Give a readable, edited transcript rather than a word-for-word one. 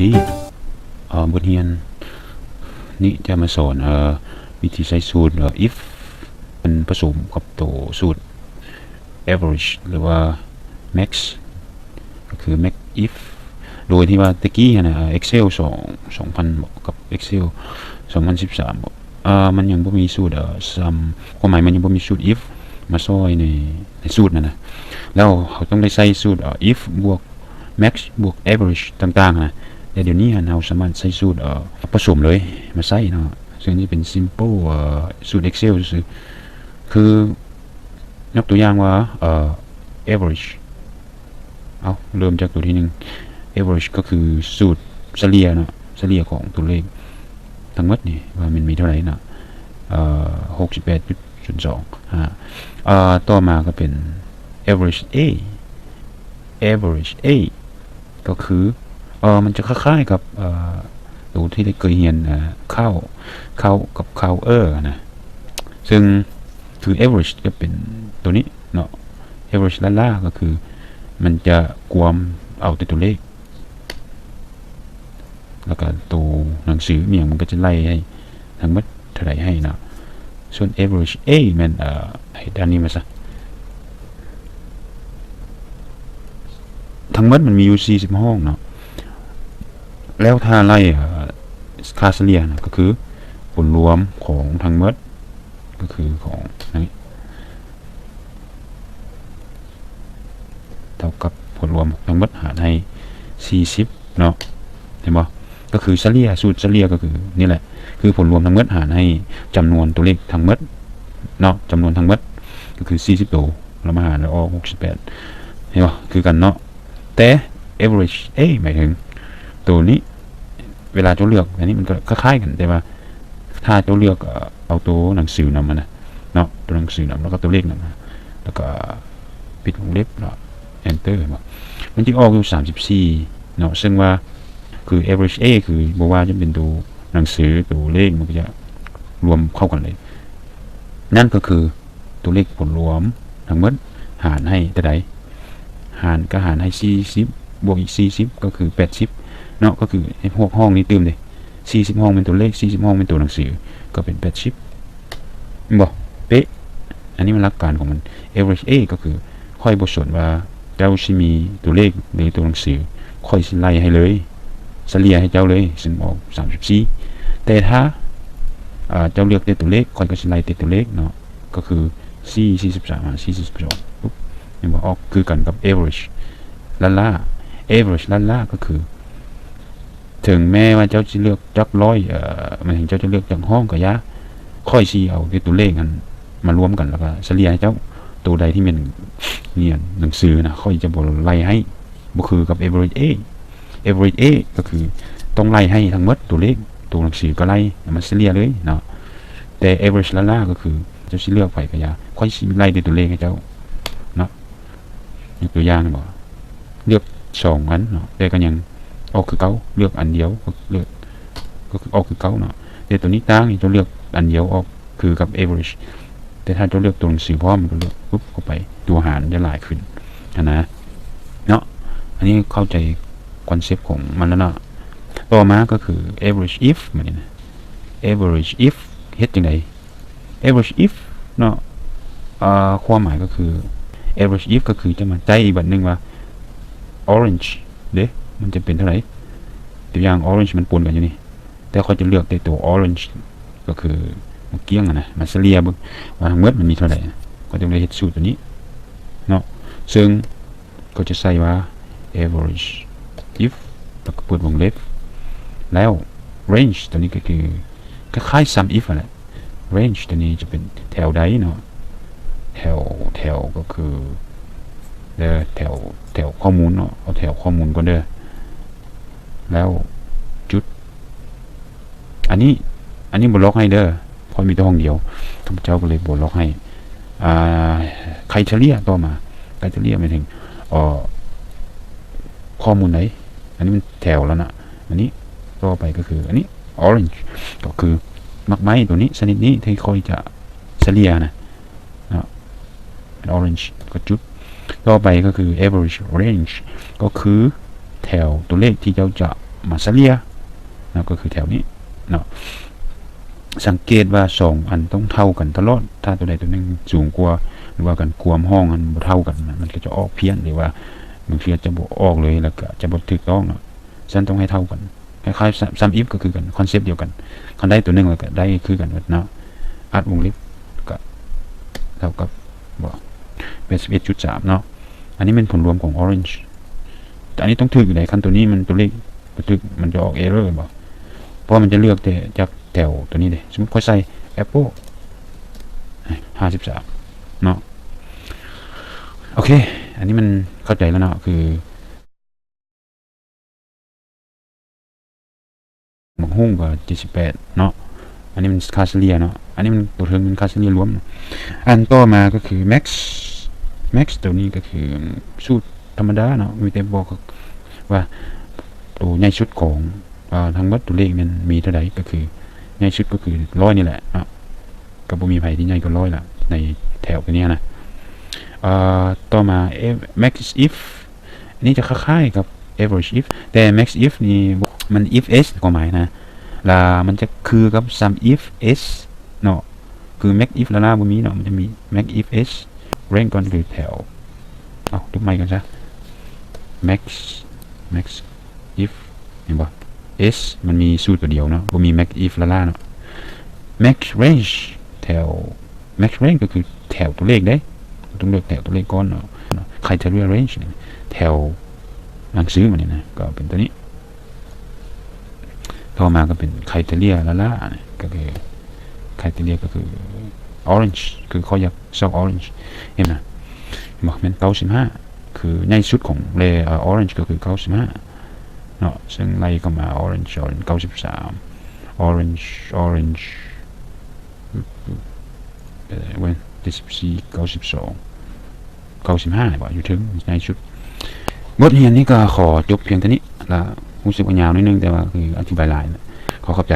ดีบทเรียนนี้จะมาสอนวิธีใช้สูตรif มันผสมกับตัวสูตร average หรือว่า max ก็คือ max if โดยที่ว่าตะกี้นะExcel 2000กับ Excel 2013มันยังไม่มีสูตรความหมายมันยังไม่มีสูตร if มาซอยในสูตรนะแล้วเขาต้องได้ใส่สูตรif บวก max บวก average ต่างๆนะแต่เดี๋ยวนี้เราสามารถใช้สูตรผสมเลยมาใส่เนาะซึ่งนี่เป็น simple สูตร Excel คือยกตัวอย่างว่าaverage เอาเริ่มจากตัวที่หนึ่ง average ก็คือสูตรเฉลี่ยเนาะเฉลี่ยของตัวเลขทั้งหมดนี่ว่ามันมีเท่าไหร่นะ68.02ต่อมาก็เป็น average A ก็คือมันจะคล้ายๆกับตัวที่ได้เคยเรียนเข้ากับเข้านะซึ่งคือ average จะเป็นตัวนี้เนาะ average ล่าก็คือมันจะกวมเอาแต่ตัวเลขแล้วก็ตัวหนังสือเมียงมันก็จะไล่ให้ทั้งหมดเท่าไหร่ให้นะส่วน average A มันให้ด้านนี้มาซะทั้งหมดมันมีอยู่40ห้องเนาะแล้วถ้าไล่ค่าเฉลี่ยนะก็คือผลรวมของทั้งหมดก็คือของนี้เท่ากับผลรวมทั้งหมดหารให้40เนาะเห็นบ่ก็คือเฉลี่ยสูตรเฉลี่ยก็คือนี่แหละคือผลรวมทั้งหมดหารให้จำนวนตัวเลขทั้งหมดเนาะจำนวนทั้งหมดก็คือ40ตัวแล้วมาหารแล้วออก68เห็นบ่คือกันเนาะแต่ average A หมายถึงตัวนี้เวลาจะเลือกอันนี้มันก็คล้ายๆกันแต่ว่าถ้าจะเลือกเอาตัวหนังสือนำมานะเนาะตัวหนังสือนำแล้วก็ตัวเลขนำมาแล้วก็ปิดวงเล็บแล้ว enter มันจะออกอยู่34เนาะซึ่งว่าคือ average A คือบอกว่าจะเป็นตัวหนังสือตัวเลขมันก็จะรวมเข้ากันเลยนั่นก็คือตัวเลขผลรวมทั้งหมดหารให้แต่ใดหารให้40บวกอีก40ก็คือ80เนาะก็คือไอ้พวกห้องนี้เติมเลย40ห้องเป็นตัวเลข40ห้องเป็นตัวหนังสือก็เป็น80บ่เป๊ะอันนี้มันหลักการของมัน average A ก็คือค่อยบ่สนว่าเจ้าสิมีตัวเลขหรือตัวหนังสือค่อยสิไล่ให้เลยเฉลี่ยให้เจ้าเลยซึ่งออก34แต่ถ้าเจ้าเลือกแต่ตัวเลขค่อยก็สิไล่แต่ตัวเลขเนาะก็คือ43 42ปุ๊บนี่บ่ออกคือกันกับ average ล่า average ล่าก็คือถึงแม้ว่าเจ้าจะเลือกจักร้อยมันถึงเจ้าจะเลือกจากห้องก็ยะค่อยชี้เอาตัวเลขกันมารวมกันแล้วก็เฉลี่ยให้เจ้าตัวใดที่มันเนี่ยหนังสือนะค่อยจะบ่ไล่ให้บ่คือกับ average A ก็คือต้องไล่ให้ทั้งหมดตัวเลขตัวหนังสือก็ไล่มันเฉลี่ยเลยเนาะแต่ average ล่าก็คือเจ้าสิเลือกไปก็ยะค่อยสิไล่ตัวเลขให้เจ้าเนาะยกตัวอย่างบ่เลือก2อันเนาะแต่ก็ยังออกคือเก่าเลือกอันเดียวก็เลือกก็คือออกคือเก่าเนาะแต่ตัวนี้ต่างจะเลือกอันเดียวออกคือกับ average แต่ถ้าจะเลือกตัวหนังสือพร้อมก็เลือกปุ๊บเข้าไปตัวหารจะหลายขึ้นนะเนาะอันนี้เข้าใจคอนเซปต์ของมันแล้วเนาะต่อมาก็คือ average if มันนี่นะ average if เฮ็ดจังได๋ average if เนาะความหมายก็คือ average if ก็คือจะมาใจอีกแบบนึงว่า orange เด้มันจะเป็นเท่าไหร่ตัวอย่าง orange มันปนกันอยู่นี่แต่เขาจะเลือกแต่ตัว orange ก็คือมันเกี้ยงนะมันเฉลี่ยบึงว่าทั้งหมดมันมีเท่าไหร่ก็จะได้เฮ็ดสูตรตัวนี้เนาะซึ่งก็จะใส่ว่า average if แล้วก็เปิดวงเล็บแล้ว range ตัวนี้ก็คือคล้ายๆ sum if แหละ range ตัวนี้จะเป็นแถวใดเนาะแถวก็คือแถวข้อมูลเนาะเอาแถวข้อมูลก่อนเด้อแล้วจุดอันนี้บ่ล็อกให้เด้อพอมีตัวห้องเดียวข้าพเจ้าก็เลยบ่ล็อกให้ใครเฉลี่ยต่อมาใครเฉลี่ยหมายถึงข้อมูลไหนอันนี้มันแถวแล้วนะอันนี้ต่อไปก็คืออันนี้ orange ก็คือมักไม้ตัวนี้ชนิดนี้ที่ค่อยจะเฉลี่ยนะorange ก็จุดต่อไปก็คือ average range ก็คือแถวตัวเลขที่เจ้าจะ มาซาเลียเนาะก็คือแถวนี้เนาะสังเกตว่า2อันต้องเท่ากันตลอดถ้าตัวใดตัวหนึ่งสูงกว่าหรือว่ากันความห้องมันบ่เท่ากันมันก็จะออกเพี้ยนหรือว่าบางทีจะบ่ออกเลยแล้วก็จะบ่ถูกต้องเนาะฉะนั้นต้องให้เท่ากันคล้ายๆซัมอิฟก็คือกันคอนเซปต์เดียวกันคันได้ตัวหนึ่งแล้วก็ได้คือกันเนาะอัดวงเล็บก็เท่ากับบ่เป็น 11.3 เนาะอันนี้เป็นผลรวมของ Orange แต่อันนี้ต้องถึกอยู่ไหนคันตัวนี้มันตัวเลขถึกมันจะออก error บ่เพราะมันจะเลือกแต่จากแถวตัวนี้เลยสมมติค่อยใส่ Apple 53เนาะโอเคอันนี้มันเข้าใจแล้วเนาะคือบักฮุ่งก็78เนาะอันนี้มันคาเฉลี่ยเนาะอันนี้มันตัวเทิงมันคาเฉลี่ยรวมอันต่อมาก็คือ Max ตัวนี้ก็คือสูตรธรรมดาเนาะมีแต่บอกว่าตัวใหญ่ชุดของทั้งหมดตัวเลขมันมีเท่าไหร่ก็คือใหญ่ชุดก็คือ100นี่แหละเนาะก็บ่มีไผที่ใหญ่กว่า100ละในแถวตัวนี้นะต่อมา max if อันนี้จะคล้ายๆกับ average if แต่ max if นี่มัน if s ความหมายนะแล้วมันจะคือกับ sum if s เนาะคือ max if แล้วบ่มีเนาะมันจะมี max if s rank ก่อนคือแถวดูใหม่กันซะ max if เห็นบ่ s มันมีสูตรตัวเดียวเนาะบ่มี max if แล้วเนาะ max range แถว max range ก็คือแถวตัวเลขได้ต้องเลือกแถวตัวเลขก่อนเนาะ criteria range แถวหนังสือมันนี่นะก็เป็นตัวนี้ต่อมาก็เป็น criteria ก็คือ criteria ก็คือ orange คือเขาอยากชอบ orange เห็นไหมบอกเป็น95คือในชุดของorange ก็คือ95เนาะซึ่งไล่เข้ามา orange 93 orange เว้น74 92 95เนี่ยอยู่ถึงในชุดบทเรียนนี้ก็ขอจบเพียงเท่านี้ละรู้สึกว่ายาวนิดนึงแต่ว่าคืออธิบายหลายขอขอบใจ